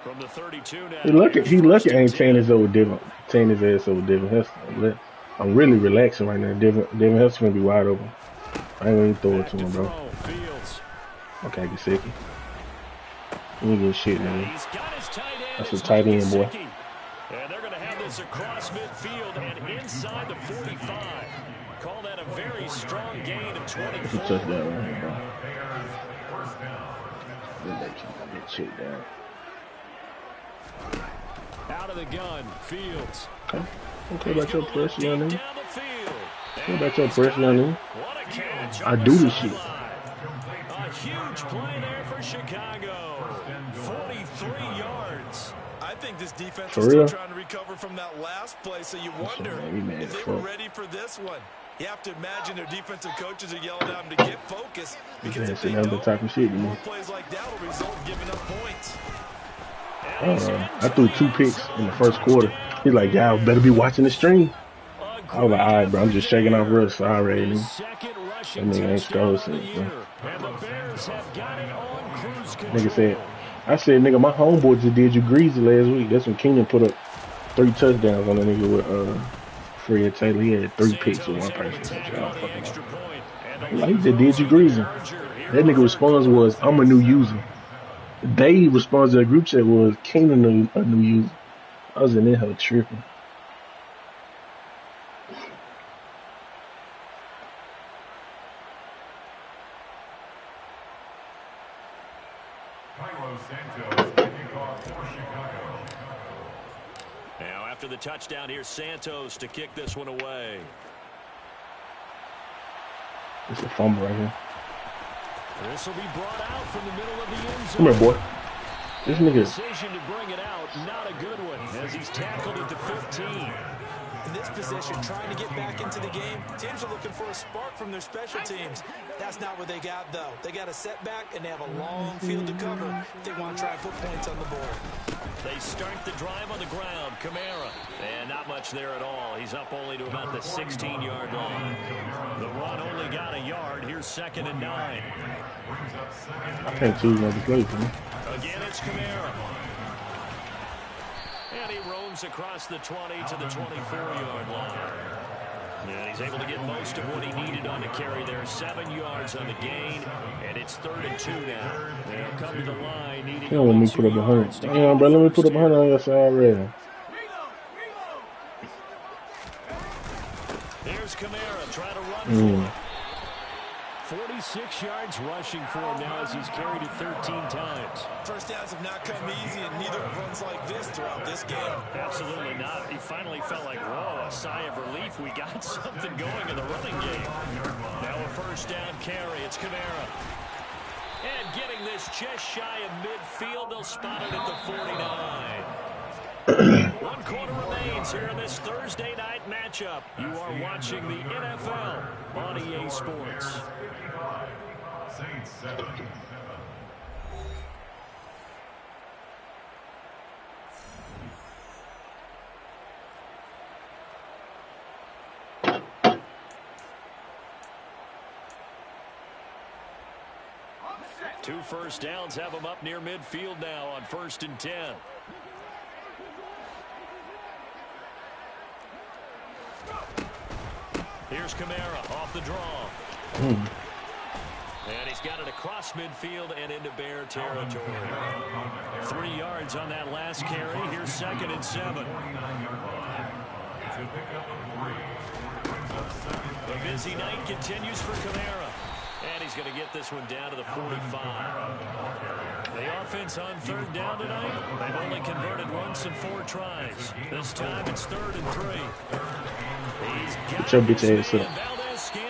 From the 32 now. He lucky I ain't tearing his ass over Devin Hester. I'm really relaxing right now. Devin Hester gonna be wide open. I ain't gonna even throw it to him, bro. Fields. Okay, Gesicki. You ain't getting shit, man. He's got his tight end. That's a tight end, boy. And they're going to have this across midfield and inside the 45. Call that a very strong gain of 24. That's a touchdown right here, bro. Get shit down. Out of the gun, Fields. Okay, about your pressure, young nigga. What about your pressure, young nigga? I do this shit. A huge play there for Chicago. 43 yards. I think this defense For is real? still trying to recover from that last play, so you wonder if they were ready for this one. You have to imagine their defensive coaches are yelling at them to get focused, because if they don't, the type of shit, more plays like that will result in giving up points. I threw 2 picks in the first quarter. He's like, y'all better be watching the stream. I was like, all right, bro, I'm just shaking off Russ already. That nigga ain't scored since, bro. Nigga said, I said, nigga, my homeboy just did you greasy last week. That's when Keenan put up 3 touchdowns on that nigga with Fred Taylor. He had 3 picks with 1 person. Like, he just did you greasy. That nigga response was, I'm a new user. They response to the group chat was Keenan a new user. I was in there hell tripping. Now after the touchdown, here's Santos to kick this one away. It's a fumble right here. This will be brought out from the middle of the end zone. Come here, boy. This nigga. Decision to bring it out, not a good one, as he's tackled at the 15. In this position, trying to get back into the game, teams are looking for a spark from their special teams. That's not what they got, though. They got a setback, and they have a long field to cover if they want to try and put points on the board. They start the drive on the ground. Kamara. And not much there at all. He's up only to about the 16-yard line. The run only got a yard. Here's 2nd and 9. I can't choose another play for me. Again, it's Kamara. And he roams across the 20 to the 24-yard line. And he's able to get most of what he needed on the carry there. 7 yards on the gain. And it's 3rd and 2 now. They'll come to the line needing let me put up 100. Damn, bro, let me put up 100 on your side already. Here's Kamara trying to run for it. 46 yards rushing for him now as he's carried it 13 times. First downs have not come easy, and neither have runs like this throughout this game. Absolutely not. He finally felt like, whoa, a sigh of relief. We got something going in the running game. Now a 1st down carry. It's Kamara. And getting this just shy of midfield. They'll spot it at the 49. 1 quarter remains here in this Thursday night matchup. You are watching the NFL on EA Sports. Saints 7. Two first downs have them up near midfield now on 1st and 10. Here's Kamara off the draw. And he's got it across midfield and into Bear territory. 3 yards on that last carry. Here's 2nd and 7. The busy night continues for Kamara. And he's going to get this one down to the 45. The offense on 3rd down tonight, they've only converted once in 4 tries. This time it's 3rd and 3. Get your bitch ass up.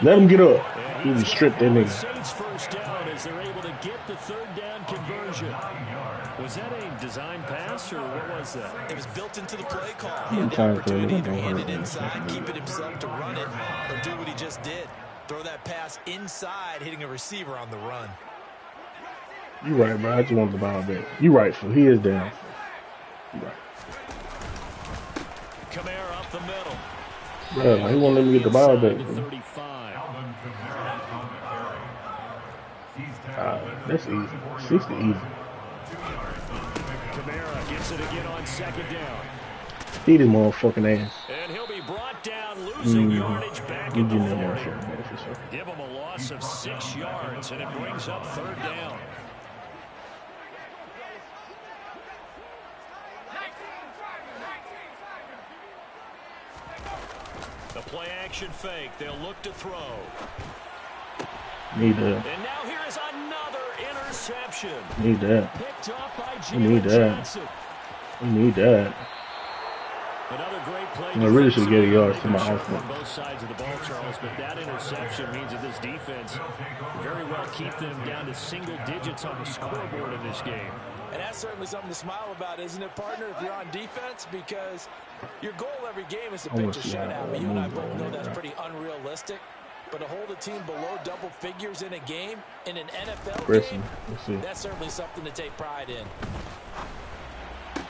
Let him get up. He just stripped that nigga. Saints first down as they're able to get the 3rd down conversion. Was that a design pass or what was that? It was built into the play call. He had the opportunity to either hand it inside, keep it himself to run it, or do what he just did. Throw that pass inside, hitting a receiver on the run. You right, bro. I just want the ball back. You right, Phil. He is down. You right. Kamara up the middle. Bro, he won't let me get the ball back. That's easy. 60 easy. Kamara gets it again on second down. Beat his motherfucking ass. And he'll be brought down, losing yardage back at the 40. Sure. Give him a loss of 6 yards, and it brings up third down. The play action fake. They'll look to throw. Need that. And now here is another interception. Need that. Picked up by Need Jalen that. Johnson. We need that. Another great play. I really should get a yard to my on offense. both sides of the ball, Charles, but that interception means that this defense very well keep them down to single digits on the scoreboard in this game. And that's certainly something to smile about, isn't it, partner, if you're on defense? Because your goal every game is to pitch a shutout. But you and I both know that's pretty unrealistic. But to hold a team below double figures in a game, in an NFL game, that's certainly something to take pride in.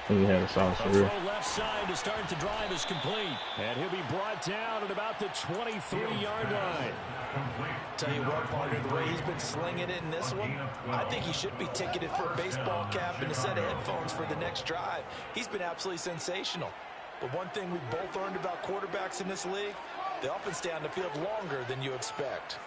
He had a sauce for real. Left side to start the drive is complete. And he'll be brought down at about the 23-yard line. Tell you what, partner, the way he's been slinging it in this one, I think he should be ticketed for a baseball cap and a set of headphones for the next drive. He's been absolutely sensational. But one thing we've both learned about quarterbacks in this league, they often stay on the field longer than you expect.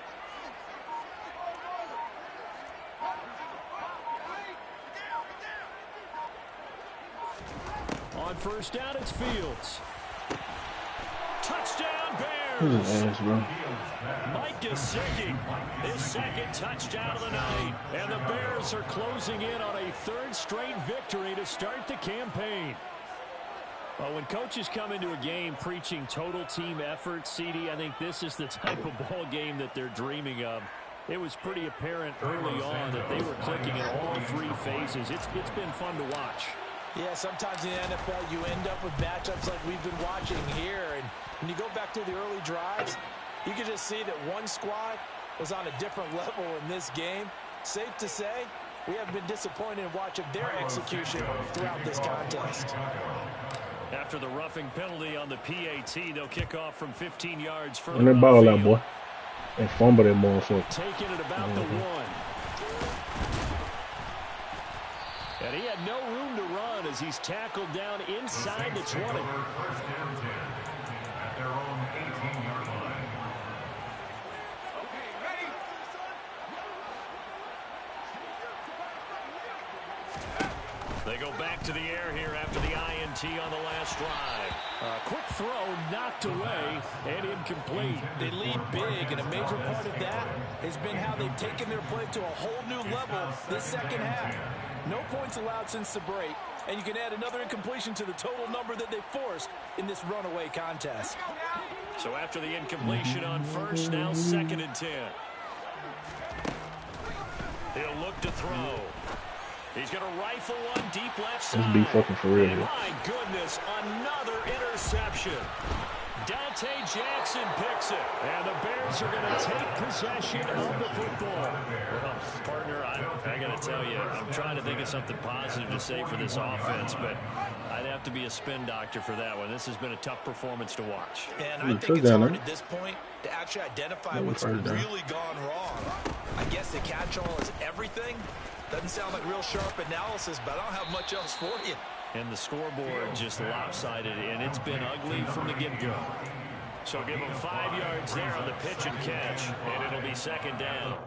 On first down, it's Fields. Touchdown, Bears! Who's his ass, bro? Mike Gesicki, his second touchdown of the night. And the Bears are closing in on a third straight victory to start the campaign. Well, when coaches come into a game preaching total team effort, CD, I think this is the type of ball game that they're dreaming of. It was pretty apparent early on that they were clicking in all three phases. It's been fun to watch. Yeah, sometimes in the NFL you end up with matchups like we've been watching here. And when you go back to the early drives, you can just see that one squad was on a different level in this game. Safe to say, we haven't been disappointed in watching their execution throughout this contest. After the roughing penalty on the PAT, they'll kick off from 15 yards further. Run that ball out, boy. And fumble that motherfucker. Taking it about the 1. And he had no room to run as he's tackled down inside the 20. At their own 18-yard line. They go back to the air here after the INT on the last drive. Quick throw knocked away and incomplete. They lead big, and a major part of that has been how they've taken their play to a whole new level this second half. No points allowed since the break, and you can add another incompletion to the total number that they forced in this runaway contest. So after the incompletion on first, now 2nd and 10. He'll look to throw. He's going to rifle one deep left side. Let's be fucking for real. My goodness, another interception. Dante Jackson picks it. And the Bears are going to take possession of the football. Well, partner, I got to tell you, I'm trying to think of something positive to say for this offense, but I'd have to be a spin doctor for that one. This has been a tough performance to watch. And I think it's hard at this point to actually identify what's really gone wrong. I guess the catch-all is everything. Doesn't sound like real sharp analysis, but I don't have much else for you. And the scoreboard just lopsided, and it's been ugly from the get-go. So give them 5 yards there on the pitch and catch, and it'll be 2nd down.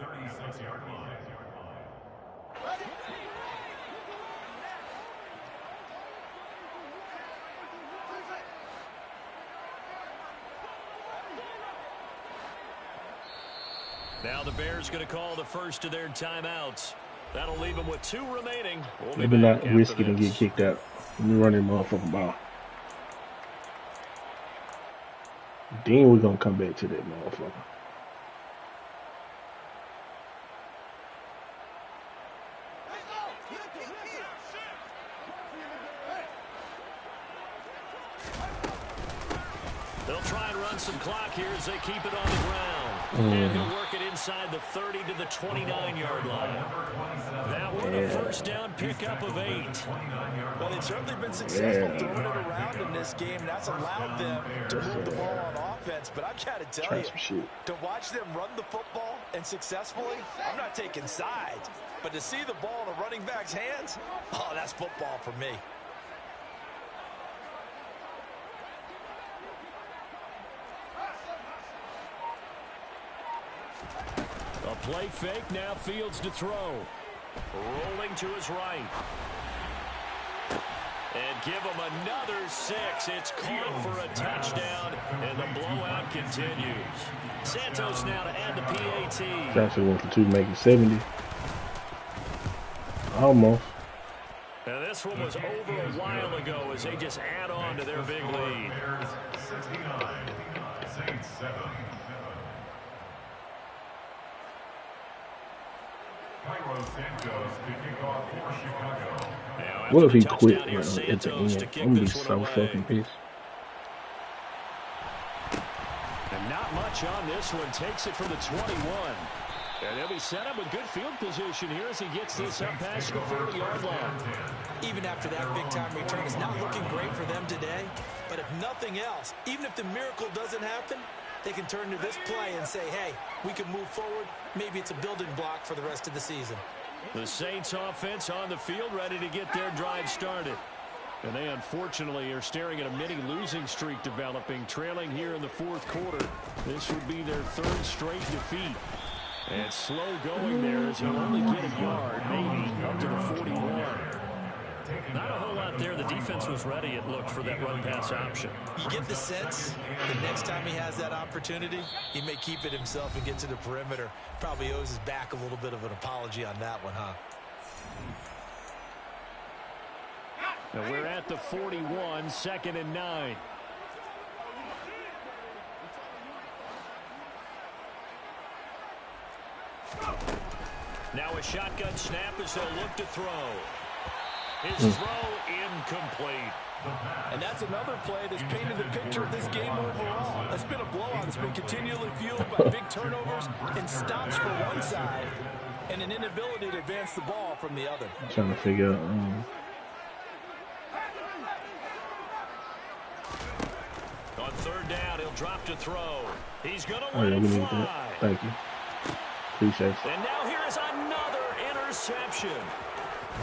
Now the Bears going to call the first of their timeouts. That'll leave them with 2 remaining. Maybe not risk it and get kicked out. We run that motherfucking ball. Then we're going to come back to that motherfucker. They'll try and run some clock here as they keep it on the ground. And he'll work it inside the 30 to the 29-yard line. That one a first down pickup of 8. Well, they've certainly been successful throwing it around in this game. That's allowed them to move the ball on offense. But I've got to tell you, to watch them run the football and successfully, I'm not taking sides. But to see the ball in a running back's hands, oh, that's football for me. A play fake, now Fields to throw. Rolling to his right. And give him another 6. It's caught for a touchdown, and the blowout continues. Santos now to add the PAT. Actually went for 2, make it 70. Almost. Now this one was over a while ago as they just add on to their big lead. 69, Saints 7. Cairo Santos to kick off for Chicago. What if he quit at the end? I'm gonna be so fucking pissed. And not much on this one. Takes it from the 21. And he'll be set up with good field position here as he gets this up past the 40-yard line. Even after that big-time return, it's not looking great for them today. But if nothing else, even if the miracle doesn't happen, they can turn to this play and say, hey, we can move forward. Maybe it's a building block for the rest of the season. The Saints offense on the field ready to get their drive started. And they unfortunately are staring at a mini losing streak developing, trailing here in the 4th quarter. This would be their 3rd straight defeat. And slow going there as he'll only get a yard, maybe up to the 41. Not a whole lot there. The defense was ready, it looked, for that run-pass option. You get the sense the next time he has that opportunity, he may keep it himself and get to the perimeter. Probably owes his back a little bit of an apology on that one, huh? Now we're at the 41, 2nd and 9. Now a shotgun snap as they'll look to throw. His throw incomplete. And that's another play that's painted the picture of this game overall. It's been a blowout that's been continually fueled by big turnovers and stops for one side and an inability to advance the ball from the other. I'm trying to figure out. On 3rd down, he'll drop to throw. He's going to let let me it need fly. that. Thank you. Appreciate it. And now here is another interception.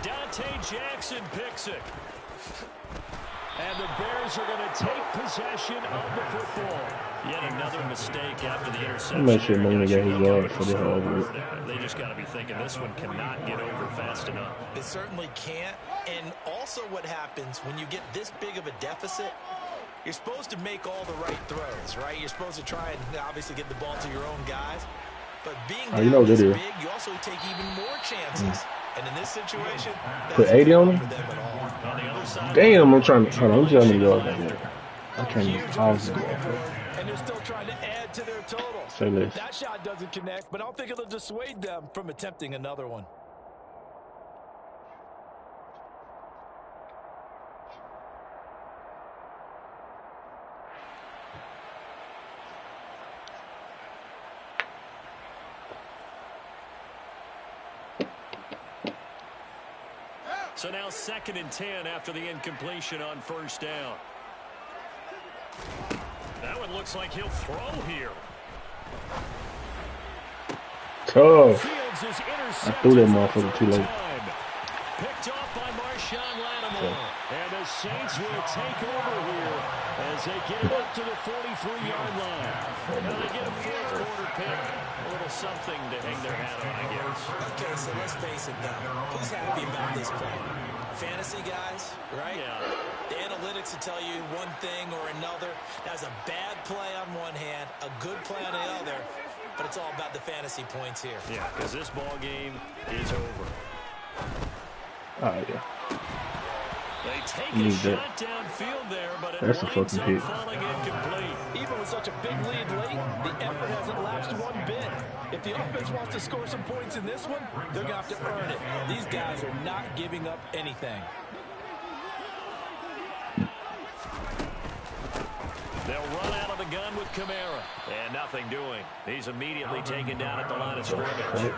Dante Jackson picks it. And the Bears are going to take possession of the football. Yet another mistake after the interception. I'm not sure Mooney got his yard for the whole. They just got to be thinking this one cannot get over fast enough. It certainly can't. And also what happens when you get this big of a deficit, you're supposed to make all the right throws, right? You're supposed to try and obviously get the ball to your own guys. But being down this big, you also take even more chances. And in this situation, put 80 on him? Damn, I'm trying to. Hold on, I'm trying to go. I'm trying to pause it. And they're still trying to add to their total. Say less. That shot doesn't connect, but I don't think it'll dissuade them from attempting another one. So now 2nd and 10 after the incompletion on 1st down. That one looks like he'll throw here. Tough. Fields is I threw that motherfucker too late. Picked off by Marshawn Lattimore. And the Saints will take over here as they get it up to the 43-yard line. Now they get a 4th quarter pick. A little something to hang their hat on, I guess. Okay, so let's face it now. Who's happy about this play? Fantasy guys, right? Yeah. The analytics will tell you one thing or another. That's a bad play on one hand, a good play on the other, but it's all about the fantasy points here. Yeah, because this ball game is over. Oh, yeah. They take a shot downfield there, but it winds up falling incomplete. Even with such a big lead late, the effort hasn't lapsed one bit. If the offense wants to score some points in this one, they're going to have to earn it. These guys are not giving up anything. They'll run out of the gun with Kamara. And nothing doing. He's immediately taken down at the line of scrimmage.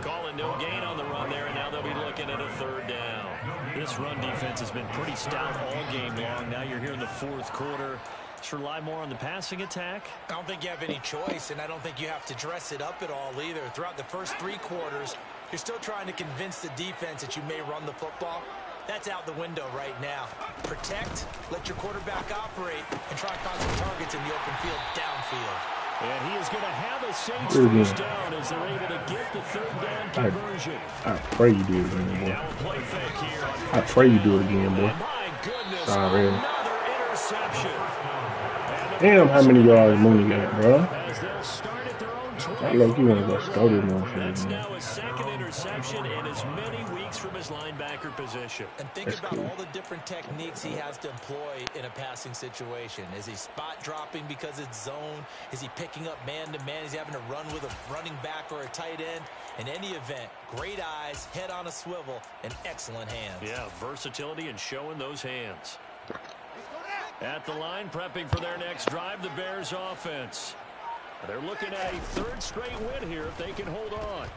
Calling no gain on the run there, and now they'll be looking at a 3rd down. This run defense has been pretty stout all game long. Now you're here in the 4th quarter. Should rely more on the passing attack? I don't think you have any choice, and I don't think you have to dress it up at all either. Throughout the first 3 quarters, you're still trying to convince the defense that you may run the football. That's out the window right now. Protect, let your quarterback operate, and try to find some targets in the open field downfield. And he is going to have a Saints first down as they're able to get the 3rd down conversion. I pray you do it again, boy. Now a play fake here. I pray you do it again, boy. My goodness, Sorry. another interception. Damn, how many yards Mooney got, bro? As they'll start at their own 20. I look, you want to go start this That's motherfucker. now his 2nd interception in as many weeks from his linebacker position. And think That's about cool. all the different techniques he has to employ in a passing situation. Is he spot dropping because it's zone? Is he picking up man-to-man? Is he having to run with a running back or a tight end? In any event, great eyes, head on a swivel, and excellent hands. Yeah, versatility and showing those hands. At the line, prepping for their next drive, the Bears offense. They're looking at a 3rd straight win here if they can hold on.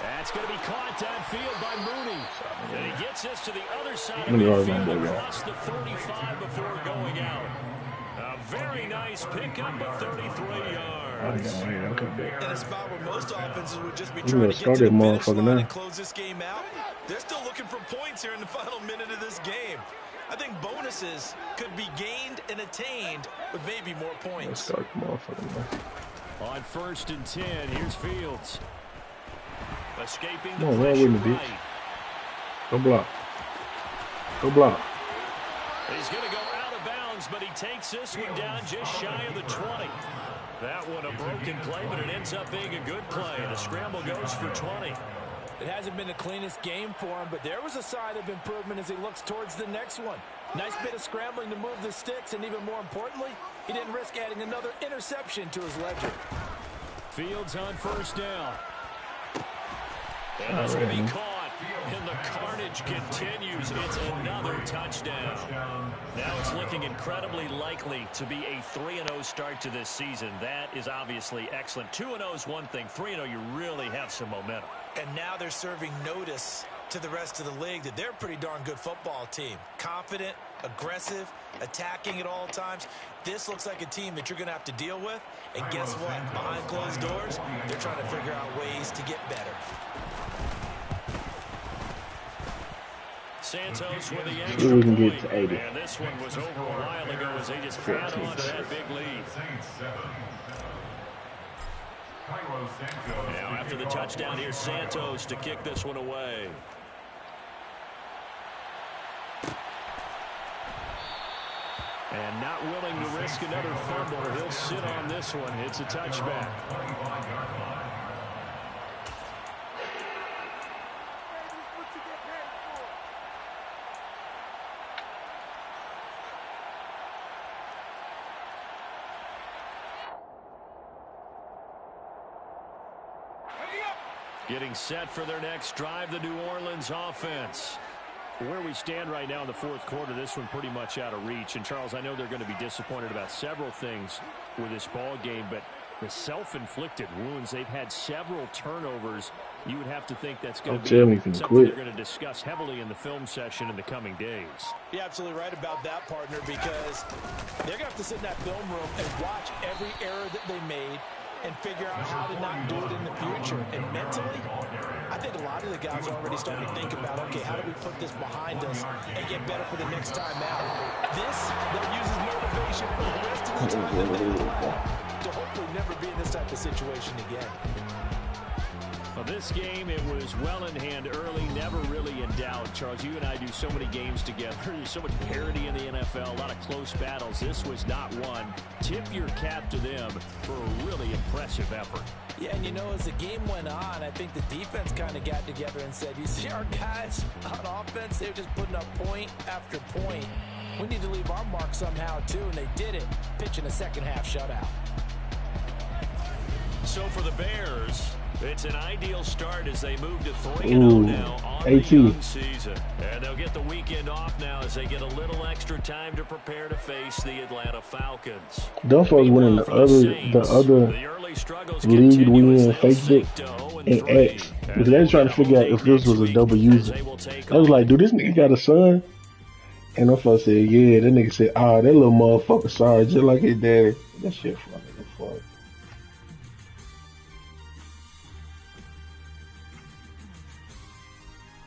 That's going to be caught downfield by Mooney. And he gets this to the other side of the field across the 35 before going out. A very nice pickup of 33 yards. In a spot where most offenses would just be You trying gotta to get start to the that finish motherfucker line now. and close this game out, they're still looking for points here in the final minute of this game. I think bonuses could be gained and attained with maybe more Let's points. start the motherfucker now. On 1st and 10, here's Fields. Escaping Come the on, run pressure with me, bitch. right. Go block. Go block. He's going to go out of bounds, but he takes this one down just shy of the 20. That one a broken play, but it ends up being a good play. The scramble goes for 20. It hasn't been the cleanest game for him, but there was a sign of improvement as he looks towards the next one. Nice bit of scrambling to move the sticks, and even more importantly, he didn't risk adding another interception to his ledger. Fields on 1st down. And this will be caught, and the carnage continues. It's another touchdown. Now it's looking incredibly likely to be a 3-0 start to this season. That is obviously excellent. 2-0 is one thing. 3-0, you really have some momentum. And now they're serving notice to the rest of the league that they're a pretty darn good football team. Confident, aggressive, attacking at all times. This looks like a team that you're going to have to deal with. And guess what? Behind closed doors, they're trying to figure out ways to get better. Santos with the See extra if we can point. get to 80. And this one was over a while ago as they just add on to that big lead. Saints 7. Cairo Santos. Now after the touchdown, here's Santos to kick this one away. And not willing to risk another fumble. He'll sit on this one. It's a touchback. 25-yard line. Getting set for their next drive, the New Orleans offense. Where we stand right now in the 4th quarter, this one pretty much out of reach. And, Charles, I know they're going to be disappointed about several things with this ball game, but the self-inflicted wounds, they've had several turnovers. You would have to think that's going to be something they're going to discuss heavily in the film session in the coming days. You're absolutely right about that, partner, because they're going to have to sit in that film room and watch every error that they made and figure out how to not do it in the future. And mentally, I think a lot of the guys are already starting to think about, okay, how do we put this behind us and get better for the next time out? This, that uses motivation for the rest of the time to hopefully never be in this type of situation again. Well, this game, it was well in hand early, never really in doubt. Charles, you and I do so many games together. There's so much parity in the NFL, a lot of close battles. This was not one. Tip your cap to them for a really impressive effort. Yeah, and you know, as the game went on, I think the defense kind of got together and said, you see our guys on offense, they're just putting up point after point. We need to leave our mark somehow, too, and they did it, pitching a second-half shutout. So for the Bears, It's an ideal start as they move to 3-0 now on the young season. And they'll get the weekend off now as they get a little extra time to prepare to face the Atlanta Falcons. Those folks winning the other league we in Facebook and X. Because they were trying to figure out if this was a double user. I was like, dude, this nigga got a son? And them folks said, yeah. That nigga said, that little motherfucker sorry, just like his daddy. That shit funny.